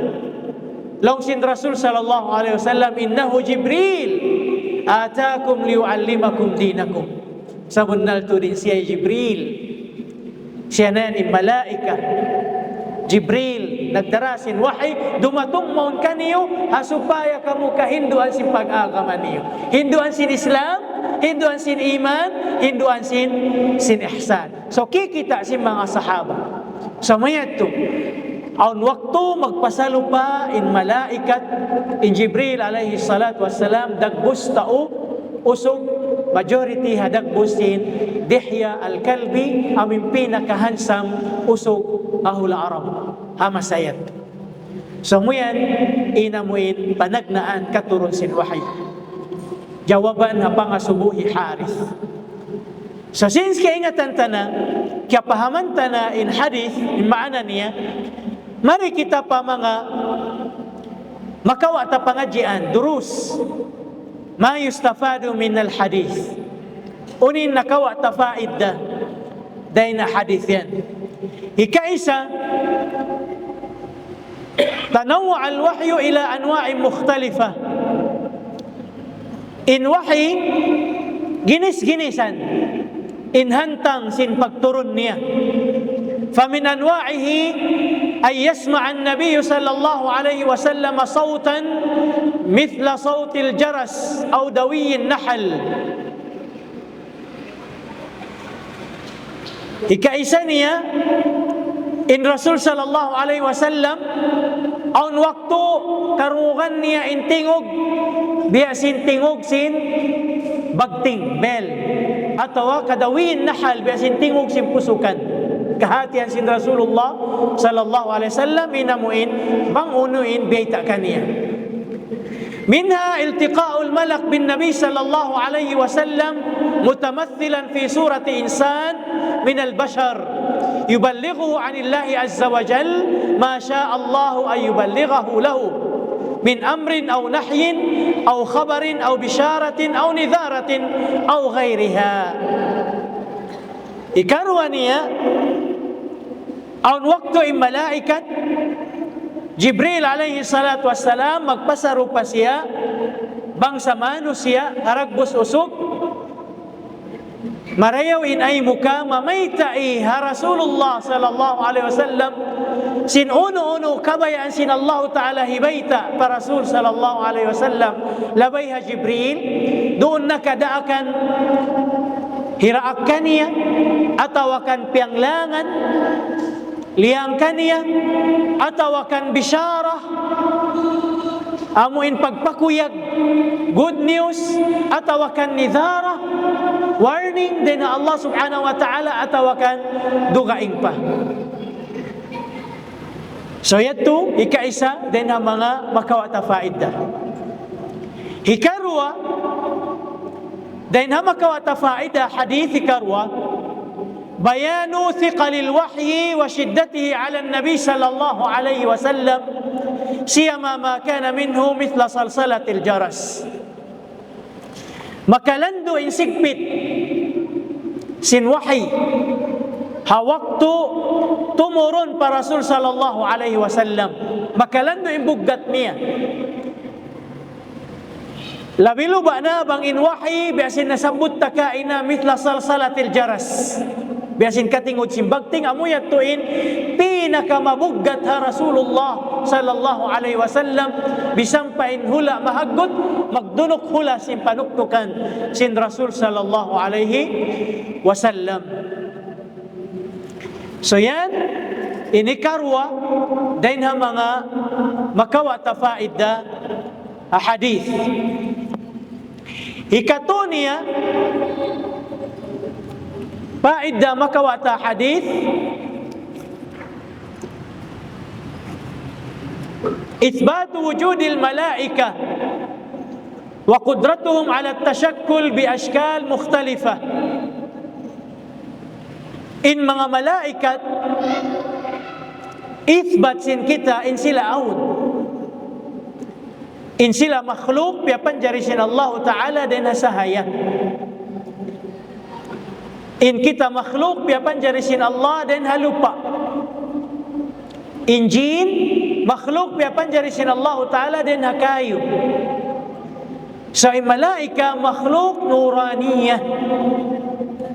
[SPEAKER 2] Long sin Rasul sallallahu alaihi wasallam, innahu Jibril, atakum liu'allimakum dinakum. Sa bunnal to din siya Jibril. Siya na yan, malaika. Jibril, nagdarasin wahay, dumatong maun kaniyo, hasupaya kamu kahinduan sin pag-agaman niyo. Hinduan sin Islam, hinduan sin iman, hinduan sin ihsan. So kikita sin mga sahaba. So mayat to, aun waktu magpasalupa in malaikat, in Jibril alayhi salatu wassalam, dagbus tao, usog, majority hadagbus in Dihya al-Kalbi, aming pinakahansam usog ahul Arab, hamasayat. So muyan, inamuin, panagnaan, katurun sin wahay. Jawaban na pangasubuhi Harith. So since kaingatan tana, kaya pahaman tana in hadith, in maana niya, mari kita pa mga makawa ta pangadjian, durus, ma yustafadu min al-hadith. Unin nakawa ta faida, dahil na hadith yan. Ikaisa, tanawa al-wahyu ila anwa'in mukhtalifa. In wahy, ginis-ginisan, inhantang sin pagturun niya. Famin anwa'ihi ay yasma' an-nabiy sallallahu alayhi wa sallam sawtan mithla sawtil jaras aw dawiyin nahal. Ikaisa niya, in Rasul sallallahu alayhi wa sallam, aun waktu karungan niya in tingog, biya sin tingog sin bagting, bel. Atawa kadawin nahal, biya sin tingog sin pusukan. Kahatian sin Rasulullah sallallahu alaihi wasallam inamuin, bangunuin biyayta kaniya. منها التقاء الملك بالنبي صلى الله عليه وسلم متمثلا في صورة إنسان من البشر يبلغه عن الله عز وجل ما شاء الله أن يبلغه له من أمر أو نحي أو خبر أو بشارة أو نذارة أو غيرها. Ikaruania ang waktu malaikat Jibril alaihi salatu wassalam magpasarupa siya bangsa manusia haragbos usok marayaw inay muka mamaytai ha Rasulullah sallallahu alaihi wasallam sin uno kabayaan sin Allah Ta'ala hibayta pa Rasul sallallahu alaihi wasallam labayha Jibril doon nakadaakan hiraakan niya atawakan pianglangan liangkan niya atawakan bisyarah amuin pagpakuyag good news atawakan nidhara warning din na Allah subhanahu wa ta'ala atawakan dugaing pa. So yato ikaisa din ang mga makawata faida. Hikarwa din ang makawata faida hadith hikarwa بيان ثقل الوحي وشدته على النبي صلى الله عليه وسلم سيما ما كان منه مثل صلصلة الجرس. Makalando insigpit sin wahy ha waktu tumurun pa Rasul sallallahu alaihi wasallam makalando imbuggat niya labilo ba na bang in wahy biasin nasabot takaina mithla salsalatil jaras biasin katingod simbagting amuyat tuin pinakamabuggat ha Rasulullah sallallahu alaihi wasallam bisang pain hula mahaggot magdunok hula sin panuktukan sin Rasul sallallahu alaihi wasallam. So yan inikarwa dain ha mga makawata faida hadith. Ikatuniya faida makawata hadith إثبات وجود الملائكة وقدرتهم على التشكل بأشكال مختلفة. إن mga malaikat إثبات sin kita in sila aun in sila makhluk piapanjari sin Allah Ta'ala din hasahaya in kita makhluk piapanjari sin Allah din halupa in jin makhluk piapanjari sin Allah Ta'ala din hakayo. So in malaika makhluk nuraniyah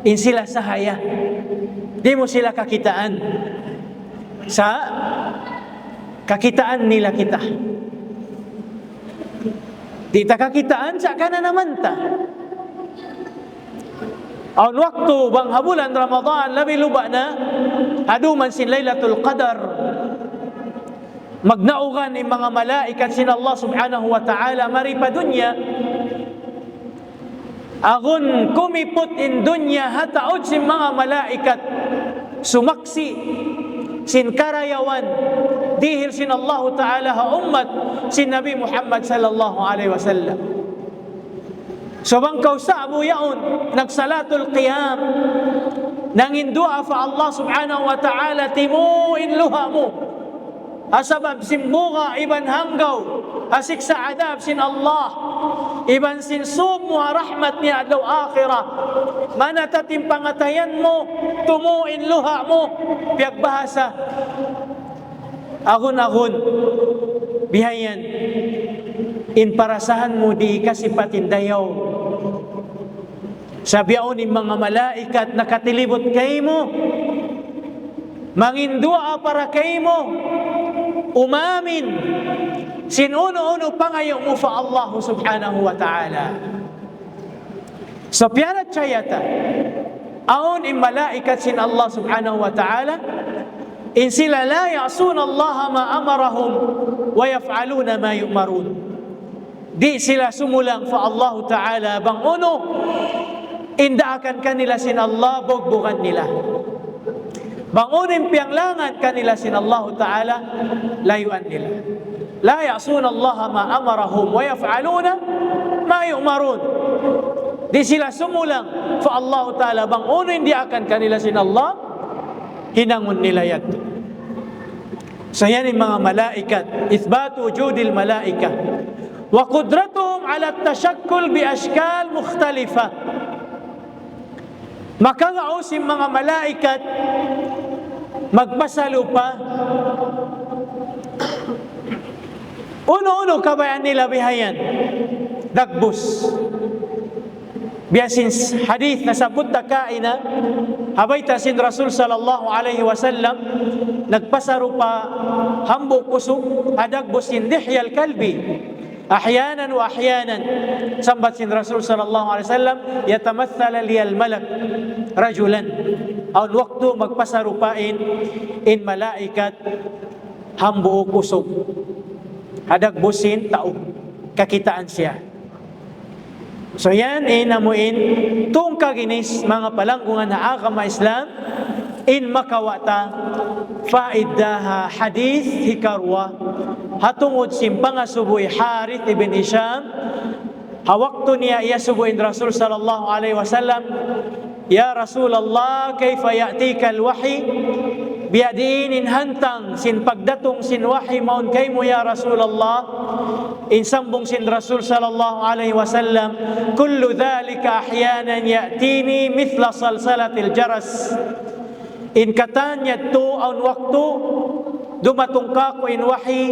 [SPEAKER 2] in sila sahaya di mo sila kakitaan sa kakitaan nila kita di ta kakitaan sa kana naman ta ang waktu bang habulan Ramadan labi luba na haduman sin Lailatul Qadar magnaugan ng mga malaikat sin Allah subhanahu wa ta'ala maripa dunya agun kumipot in dunya hataod sin mga malaikat sumaksi sin karayawan dihil sin Allah ta'ala ha ummat sin Nabi Muhammad sallallahu alaihi wasallam. So bangkaw sa Abu Yaun nagsalatul qiyam nangindua fa Allah subhanahu wa ta'ala timuin luha mo asabab simbuga iban hanggaw asik sa adab sin Allah iban sin sub mo rahmat niya adlaw akhirah manatatim pangatayan mo tumuin luha mo biag bahasa agun-agun bihayan in parasahan mo di kasipatin dayaw sabiaon ng mga malaikat nakatilibot kay mo mangindua para kay mo umamin sin uno-uno pangayo mo fa Allah subhanahu wa ta'ala. So pianat chayata aon in malaikat sin Allah subhanahu wa ta'ala in sila la ya'sun Allah ma amarahum wa yaf'aluna ma yu'marun di sila sumulang fa Allah ta'ala bang uno indaakan kanila sin Allah bogbogan nila bangunin pianglangan kanila sin Allah Ta'ala layuan nila. la ya'suna Allah ma amarahum wa yaf'aluna ma yu'marun. Di sila sumulang fa Allah Ta'ala bangunin dia akan kanila sin Allah hinangon nila yato. So yan yung mga malaikat, ithbatu wujudil malaika wa qudratuhum ala tashakkul bi ashkal mukhtalifa. Makagaos yung mga malaikat magpasalupa. Uno-uno kabayan nila bihayan dagbus. Biasin hadith na sabut kaina habay tasin Rasul sallallahu alaihi wasallam nagpasarupa hambo kusog adagbus indihya al-kalbi ahyanan wa ahyanan sambat sin Rasul sallallahu alaihi wasallam yatamathala li al-malak rajulan aw waktu magpasarupain in malaikat hambo kusog adagbusin tao kakitaan siya. So yan namuin tung kaginis mga palanggungan na agama Islam in makawata faidaha hadith hikarwa hatungod simpanga subuhi Harith ibn Hisham hawakto niya iya subuhin Rasul sallallahu alaihi wasallam ya Rasulullah kayfa ya'tika al-wahy biadiin hantang sin pagdatong sin wahy maun kay mo ya Rasulullah in sambung sin Rasul sallallahu alaihi wasallam kullu dhalika ahyanan ya'tini mithla salsalatil jaras in katanya to ang waktu dumatong ka ko in wahy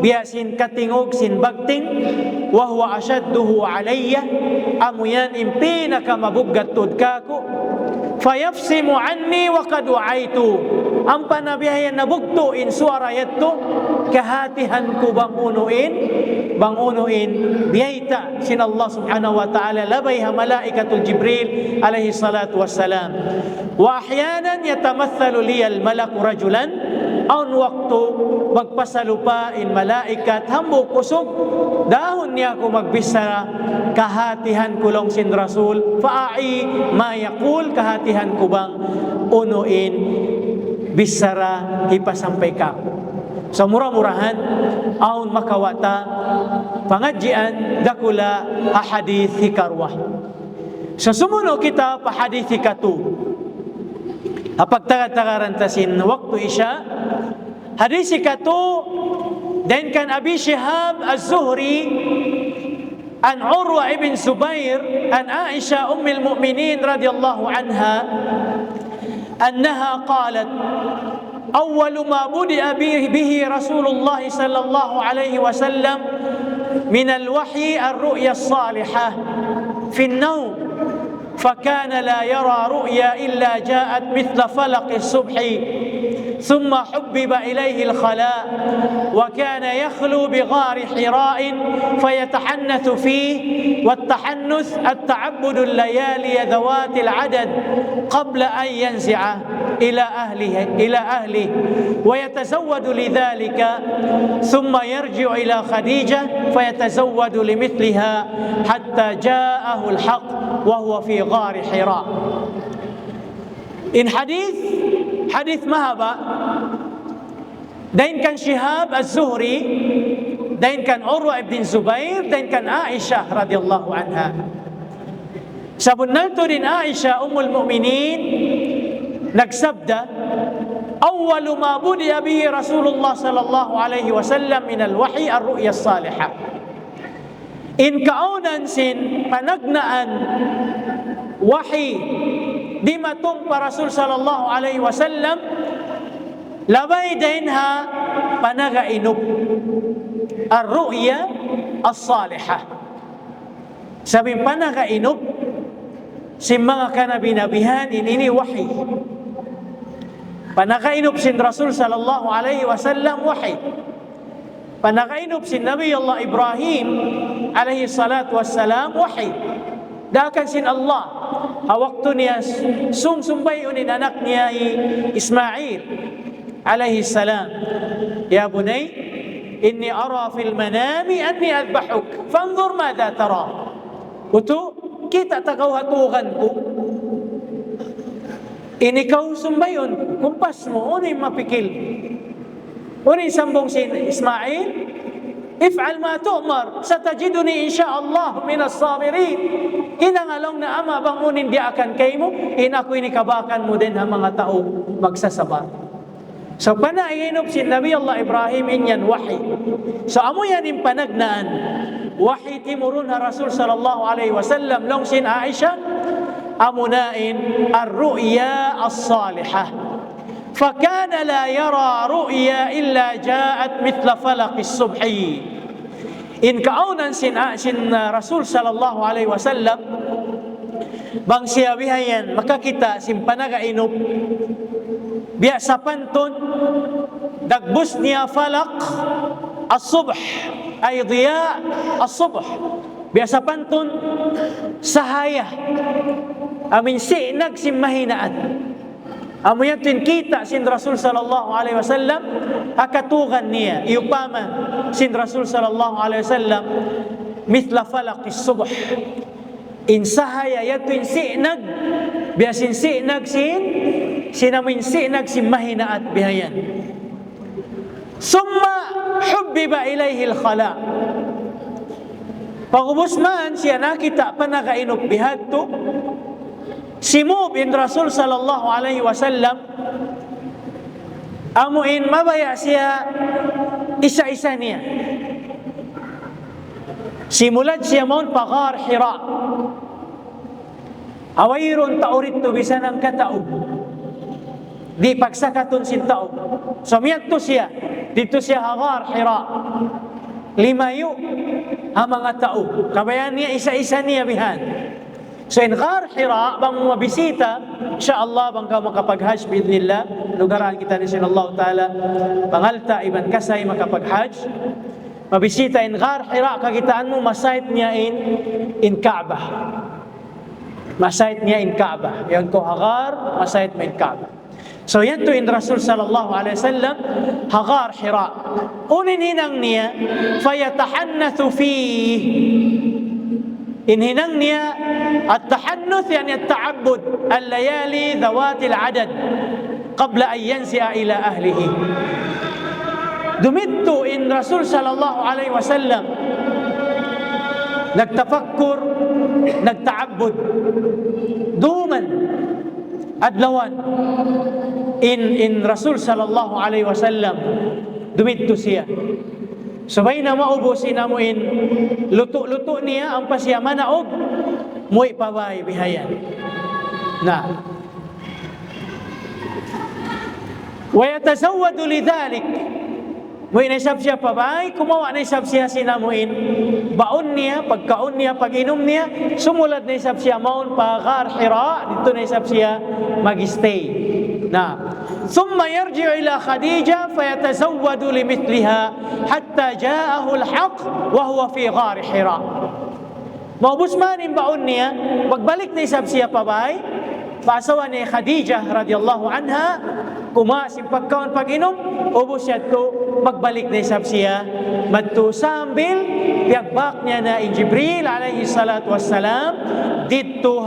[SPEAKER 2] biasin katingog sin bagting wa huwa ashadduhu alayya amuyan in pinaka mabuggat tud kako fayafsimu anni wa qad wa'aitu ang panabihayan na bugto in suara yadto kahatihan ko bangunuin biyayta sin Allah subhanahu wa ta'ala labay ha malaikatul Jibril alaihi salatu wassalam wa ahyanan yatamathalu liya al-malaku rajulan aun waktu magpasalupa in malaikat hambo kusog dahon niya ko magbisara kahatihan kulong sin Rasul faai ma yaqul kahatihan ko bang unuin bisara hipasampay ka. So murah-murahan aun makawata pangadjian dakula ahadith hikarwah. So sumuno kita pa hadith hikatu. Apag taga-tagaran tasin waktu isya hadith hikatu dan kan Abi Shihab Az-Zuhri an Urwa ibn Zubair an Aisha ummul mu'minin radhiyallahu anha أنها قالت أول ما بدأ به رسول الله صلى الله عليه وسلم من الوحي الرؤيا الصالحة في النوم فكان لا يرى رؤيا إلا جاءت مثل فلق الصبح ثم حبب إليه الخلاء وكان يخلو بغار حراء فيتحنث فيه والتحنث التعبد الليالي ذوات العدد قبل أن ينزع إلى أهله ويتزود لذلك ثم يرجع إلى خديجة فيتزود لمثلها حتى جاءه الحق وهو في غار حراء. In hadith mahaba dain kan Shihab Az-Zuhri dain kan Urwa ibn Zubair dain kan Aisyah radhiyallahu anha sabun nalto din Aisyah ummul mu'minin nagsabda awwalu ma budiya bihi Rasulullah sallallahu alaihi wasallam min al-wahyi ar-ru'ya as-salihah in kaunan sin panagnaan wahi di matong pa Rasul sallallahu alaihi wasallam labay din ha panagainup ar-ru'ya as-salihah sabing panagainup si mga kanabinabihan ini wahi panagainup sin Rasul sallallahu alaihi wasallam wahi panagainup sin Nabi Allah Ibrahim alaihi salatu wassalam wahi dakan sin Allah waktu niya sumsumbay unin anak niya Ismail alaihi salam ya bunay inni ara fil manami anni adbahuk fanzur madha tara utu kita tagaw hatugan ko ini kau sumbayon kumpas mo unay mapikil unay sambong si Ismail if'al ma tu'mar, satajiduni insyaallah minas sabirin. Hinangalong na ama bangunin di akan kaymo, inako'y nikabakan mo din ang mga tao magsasabar. So panaiinop si Nabi Allah Ibrahim inyan wahi. So amo yan yung panagnaan. Wahi timurun ha Rasul sallallahu alaihi wasallam long sin Aisha amunain ar-ru'ya as-salihah. فكان لا يرى رؤيا إلا جاءت مثل فلق الصبح. In kaunan sin Rasul sallallahu alaihi wasallam bang siya bihayan makakita sin panagainup biya sa pantun dagbus niya falak as-subh ay diya as-subh biya sa pantun sahaya amin sinag sin mahinaan. Amo yan kita sin Rasul sallallahu alaihi wasallam hakatugan niya iupama sin Rasul sallallahu alaihi wasallam mithla falaq as-subh insahaya yatun sinag biasin sinag sinamin sinag sin mahinaat bihayan summa hubbiba ilayhi al-khala. Pagubos man siya nakita panagainup bihadto simub in Rasul sallallahu alaihi wasallam amuin mabaya siya isa-isa niya. Simulad siya mon pagar Hira. Awayron taurito bisan ang kataog. Di pagsakatun sin taog. So miyadto siya dito siya hagar Hira. Limayo ang mga taog. Kabayan niya isa-isa niya bihan. So in Ghar Hira, bang mabisita, insyaAllah, bang ka makapag-hajj, biidhnillah, lugaran kita ni sinallahu ta'ala, pangalta, iban kasay makapag-hajj, mabisita in Ghar Hira, kagitaan mo, masayit niya in Kaaba. Masayit niya in Kaaba. Yan ko hagar, masayit mo in Kaaba. So yan to in Rasul sallallahu alaihi wasallam, hagar Hira. Unin hinang niya, fayatahannathu fihi. Inhinang niya at-tahannuth yani at-ta'abbud al-layali dhawati al-adad qabla an yansi'a ila ahlihi. Dumitto in Rasul sallallahu alaihi wasallam nagtafakkur nagta'abbud duman adlawan in Rasul sallallahu alaihi wasallam dumitto siya. Sabay na maubusin amuin luto-luto niya ang pasya manaog mo'y pabay bihayan na wa yatasawwadu lidhalik mo'y naisab siya pabay kumawa naisab siya sinamuin baon niya pagkaon niya pag-inom niya sumulad naisab siya maun pa Ghar Hira dito naisab siya mag-stay na ثم يرجع إلى خديجة فيتزود لمثلها حتى جاءه الحق وهو في غار حراء. Maubos man in baon niya, pagbalik na isab siya pabay, paasawa ni Khadijah radhiyallahu anha, kumasin pagkaon pag-inom, ubos siya to, magbalik na isab siya, madto sambil, piagbak niya na in Jibril alayhi salatu wassalam, dito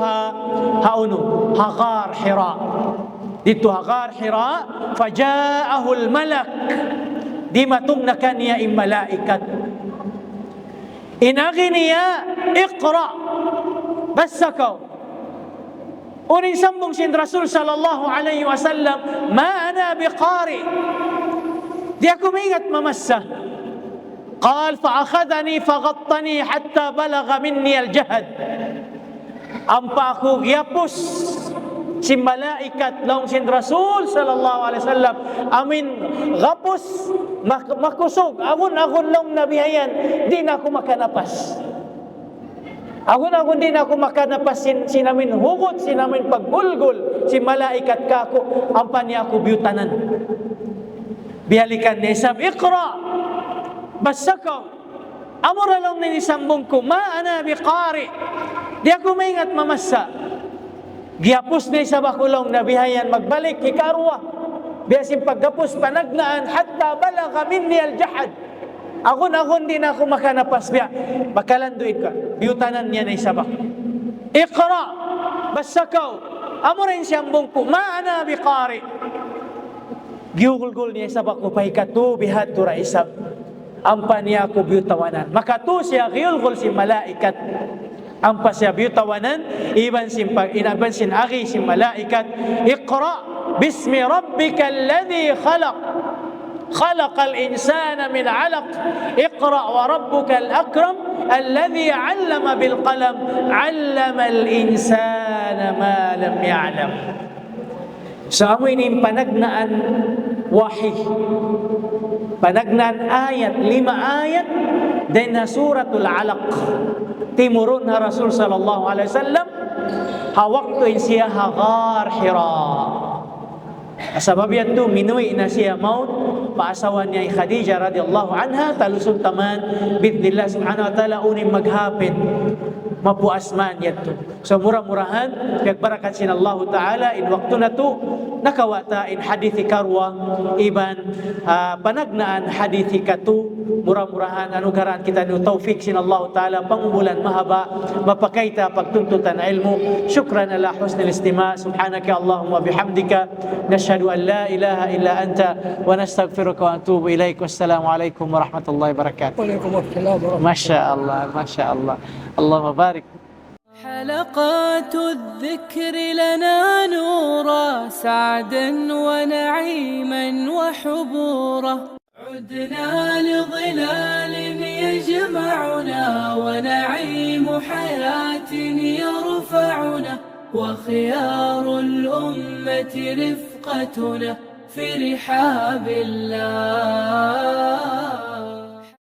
[SPEAKER 2] haunu, hagar Hira. Dito hagar Hira, faja'ahu al-malak, di matungnakan niya in malaikat. Inagi niya, iqra, basakaw. Unin sambung sin Rasul sallallahu alaihi wasallam, ma ana biqari. Di ako mingat mamassa. Qal, fa'akhadani faghattani hatta balagha minni al-jahad. Ampa ako gyapos si malaikat long sin Rasul sallallahu alaihi wasallam amin gapos makusog agun long nabihayan di na ako makanapas agun di na ako makanapas sinamin hugot sinamin paggulgol si malaikat kako ampan niya ako biyutanan bihalikan niya sab iqra basakaw amura long ninisambong ko ma ana biqari di ako maingat mamassa. Gihapos na sa bakulong na bihayan magbalik ikarwa. Biyasin paggapos panagnaan hatta balagha minni al-jahad. Agun din ako makanapas biya. Bakalanduin ka. Biyutanan niya na isabak. Iqra. Basakaw. Amo rin siyang bungko. Maana biqari. Giyugulgul niya isabak ko pahikatu bihad tura isab. ampa niya ako biyutawanan. Makatu siya gilgul si malaikat. Ampa siya biyutawanan, iban sin agi si malaikat. Iqra bismi rabbika alladhi khalaq. خلق الإنسان من علق اقرأ وربك الأكرم الذي علم بالقلم علم الإنسان ما لم يعلم. Sa amoy ni panagnaan wahi, panagnaan ayat, 5 ayat din na suratul alaq. Timurun na Rasul sallallahu alaihi wasallam hawakto siya hagar Hira. Sabab yan to minuwi na siya maut paasawan niya Khadijah radhiyallahu anha talusod taman bidnillah subhanahu wa ta'ala uning maghapin mapuasman yato. So murah-murahan kagbarakat sin Allah Ta'ala in waktu na to nakawata in hadithi karwa iban panagnaan hadithi katu murah-murahan anugaraan kita no taufik sin Allah Ta'ala pangumulan mahaba mapakaita pagtuntutan ilmu. Syukran ala husnil istima'. Subhanaka Allahumma bihamdika nashhadu an la ilaha illa anta wa nastaghfiruka wa atubu ilaik. Wassalamu alaikum warahmatullahi wabarakatuh.
[SPEAKER 1] Waalaikumsalam.
[SPEAKER 2] Masya Allah, Masya Allah. Allahumma barik.
[SPEAKER 1] حلقات الذكر لنا نورا سعدا ونعيما وحبورا عدنا لظلال يجمعنا ونعيم حياة يرفعنا وخيار الأمة رفقتنا في رحاب الله.